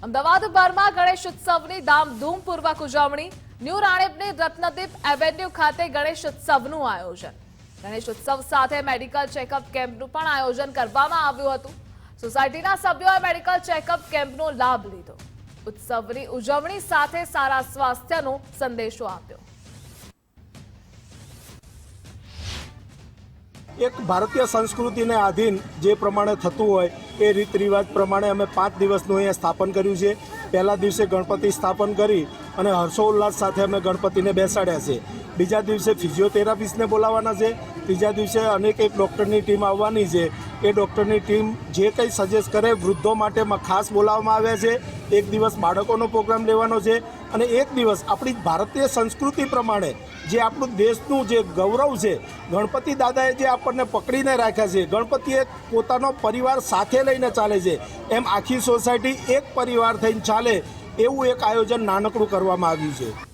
અમદાવાદભરમાં ગણેશ ઉત્સવની ધામધૂમપૂર્વક ઉજવણી। New રાણીપની Ratnadeep avenue ખાતે ગણેશ ઉત્સવનું આયોજન। ગણેશ ઉત્સવ સાથે મેડિકલ ચેકઅપ કેમ્પનું પણ આયોજન કરવામાં આવ્યું હતું। સોસાયટીના સભ્યોએ મેડિકલ ચેકઅપ કેમ્પનો લાભ લીધો। ઉત્સવની ઉજવણી સાથે સારા સ્વાસ્થ્યનો સંદેશો આપ્યો। એક ભારતીય સંસ્કૃતિને આધીન જે પ્રમાણે થતું હોય એ રીત રિવાજ પ્રમાણે અમે 5 દિવસનું અહીંયા સ્થાપન કર્યું છે। પહેલા દિવસે ગણપતિ સ્થાપન કરી અને હર્ષોલ્લાસ સાથે અમે ગણપતિને બેસાડ્યા છે। બીજા દિવસે ફિઝિયોથેરાપિસ્ટને બોલાવવાના છે। ત્રીજા દિવસે અનેક એક ડૉક્ટરની ટીમ આવવાની છે। એ ડૉક્ટરની ટીમ જે કંઈ સજેસ્ટ કરે વૃદ્ધો માટે ખાસ બોલાવવામાં આવ્યા છે। એક દિવસ બાળકોનો પ્રોગ્રામ લેવાનો છે અને એક દિવસ આપણી ભારતીય સંસ્કૃતિ પ્રમાણે જે આપણું દેશનું જે ગૌરવ છે, ગણપતિ દાદાએ જે આપણને પકડીને રાખ્યા છે, ગણપતિ એક પોતાનો પરિવાર સાથે લઈને ચાલે છે, એમ આખી સોસાયટી એક પરિવાર થઈને ચાલે એવું એક આયોજન નાનકડું કરવામાં આવ્યું છે।